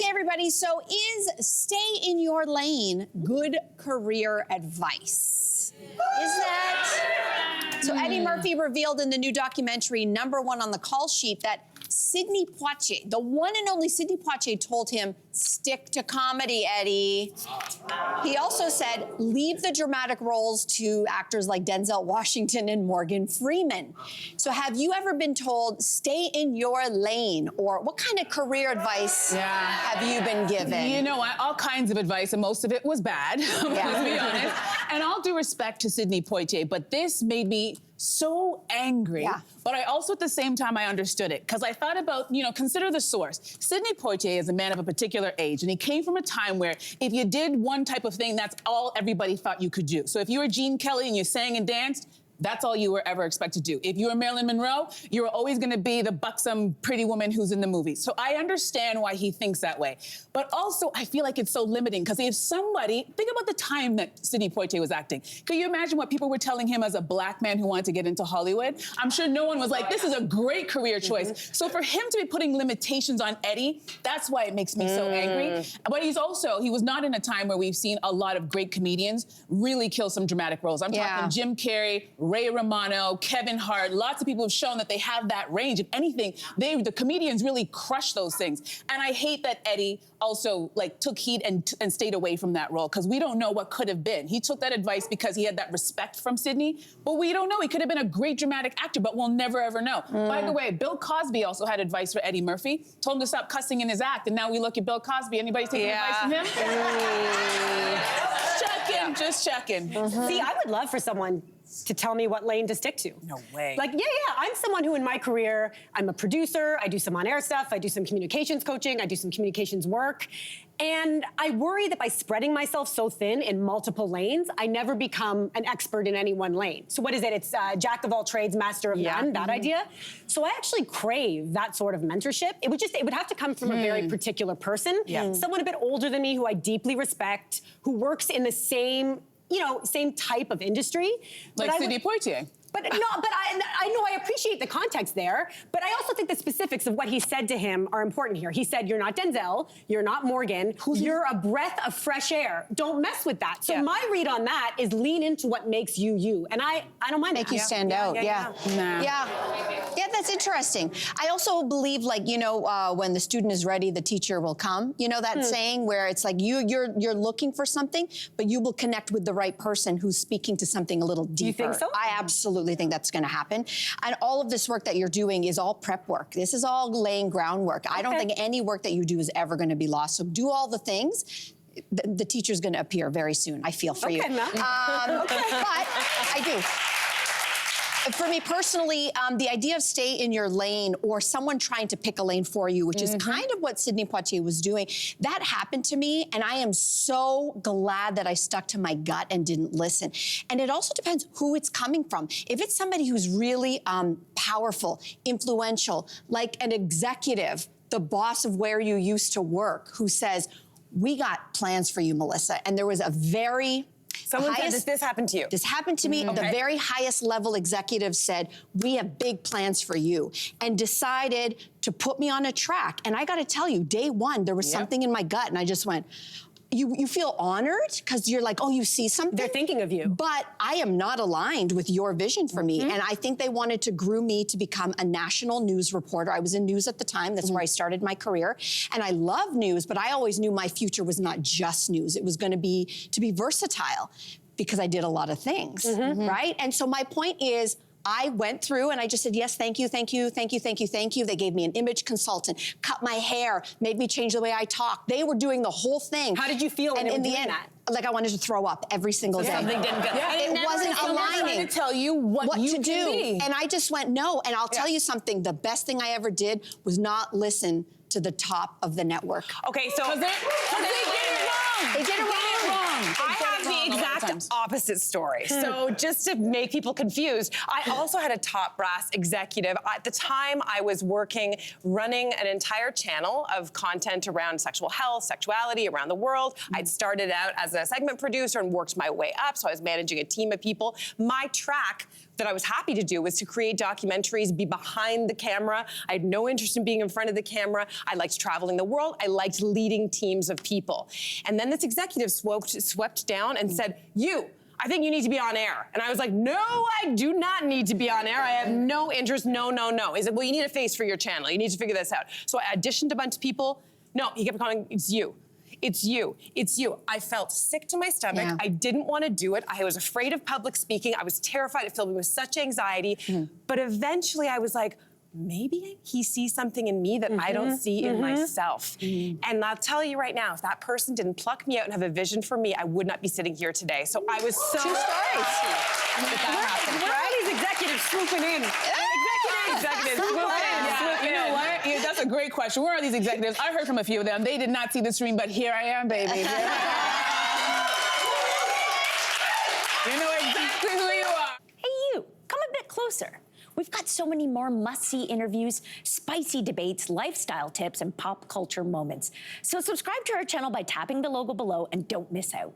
Okay, everybody, so is stay in your lane good career advice? Is that? So Eddie Murphy revealed in the new documentary, #1 on the call sheet, that Sidney Poitier, the one and only Sidney Poitier, told him, stick to comedy, Eddie. He also said, leave the dramatic roles to actors like Denzel Washington and Morgan Freeman. So have you ever been told, stay in your lane? Or what kind of career advice have you been given? You know what, all kinds of advice, and most of it was bad, let's be honest. And all due respect to Sidney Poitier, but this made me so angry. But I also, at the same time, I understood it. Because I thought about, consider the source. Sidney Poitier is a man of a particular age, and he came from a time where if you did one type of thing, that's all everybody thought you could do. So if you were Gene Kelly and you sang and danced, that's all you were ever expected to do. If you were Marilyn Monroe, you were always gonna be the buxom, pretty woman who's in the movies. So I understand why he thinks that way. But also, I feel like it's so limiting, because if somebody, think about the time that Sidney Poitier was acting. Can you imagine what people were telling him as a black man who wanted to get into Hollywood? I'm sure no one was like, this is a great career choice. So for him to be putting limitations on Eddie, that's why it makes me so angry. But he was not in a time where we've seen a lot of great comedians really kill some dramatic roles. I'm talking Jim Carrey, Ray Romano, Kevin Hart, lots of people have shown that they have that range. If anything, the comedians really crush those things. And I hate that Eddie also took heed and stayed away from that role, because we don't know what could have been. He took that advice because he had that respect from Sidney, but we don't know. He could have been a great dramatic actor, but we'll never ever know. By the way, Bill Cosby also had advice for Eddie Murphy, told him to stop cussing in his act, and now we look at Bill Cosby. Anybody taking advice from him? Just checking. See, I would love for someone to tell me what lane to stick to. No way. I'm someone who in my career, I'm a producer, I do some on-air stuff, I do some communications coaching, I do some communications work. And I worry that by spreading myself so thin in multiple lanes, I never become an expert in any one lane. So what is it? It's jack of all trades, master of none, that idea. So I actually crave that sort of mentorship. It would have to come from a very particular person, someone a bit older than me who I deeply respect, who works in the same type of industry. Like Sidney Poitier. But I know I appreciate the context there, but I also think the specifics of what he said to him are important here. He said, you're not Denzel, you're not Morgan, you're a breath of fresh air. Don't mess with that. So my read on that is lean into what makes you you. And I don't mind Make you stand out, Yeah, that's interesting. I also believe, when the student is ready, the teacher will come. You know that saying where it's like you're looking for something, but you will connect with the right person who's speaking to something a little deeper. You think so? I absolutely think that's going to happen. And all of this work that you're doing is all prep work. This is all laying groundwork. I don't think any work that you do is ever going to be lost. So do all the things. The teacher's going to appear very soon. I feel for you. But I do. For me personally, the idea of stay in your lane or someone trying to pick a lane for you, which is kind of what Sidney Poitier was doing, that happened to me, and I am so glad that I stuck to my gut and didn't listen. And it also depends who it's coming from. If it's somebody who's really powerful, influential, like an executive, the boss of where you used to work, who says, we got plans for you, Melissa, and there was a very... Someone said this happened to you. This happened to me. The very highest level executive said, we have big plans for you, and decided to put me on a track. And I got to tell you, day one, there was something in my gut, and I just went, you feel honored because you're like, oh, you see something? They're thinking of you. But I am not aligned with your vision for me. And I think they wanted to groom me to become a national news reporter. I was in news at the time. That's where I started my career. And I love news, but I always knew my future was not just news. It was going to be versatile, because I did a lot of things, right? And so my point is, I went through and I just said, yes, thank you, thank you, thank you, thank you, thank you. They gave me an image consultant, cut my hair, made me change the way I talk. They were doing the whole thing. How did you feel in the end? Like I wanted to throw up every single day. Something didn't go. It wasn't aligning. To tell you what you to do. Be. And I just went, no. And I'll tell you something, the best thing I ever did was not listen to the top of the network. Okay, so... Because they did it wrong. They did it wrong. I have the exact opposite story. So just to make people confused, I also had a top brass executive. At the time, I was running an entire channel of content around sexual health, sexuality around the world. I'd started out as a segment producer and worked my way up, so I was managing a team of people. My track that I was happy to do was to create documentaries, be behind the camera. I had no interest in being in front of the camera. I liked traveling the world. I liked leading teams of people. And then this executive swept down and said, I think you need to be on air. And I was like, no, I do not need to be on air. I have no interest, no. He said, well, you need a face for your channel. You need to figure this out. So I auditioned a bunch of people. No, he kept calling, it's you. It's you. I felt sick to my stomach. Yeah. I didn't want to do it. I was afraid of public speaking. I was terrified. It filled me with such anxiety. But eventually I was like, maybe he sees something in me that I don't see in myself. And I'll tell you right now, if that person didn't pluck me out and have a vision for me, I would not be sitting here today. So I was so... 2 stories. Where are these executives swooping in? Executives swooping in. Yeah, you know what? Yeah, that's a great question. Where are these executives? I heard from a few of them. They did not see the stream, but here I am, baby. You know exactly who you are. Hey, you, come a bit closer. We've got so many more must-see interviews, spicy debates, lifestyle tips, and pop culture moments. So subscribe to our channel by tapping the logo below and don't miss out.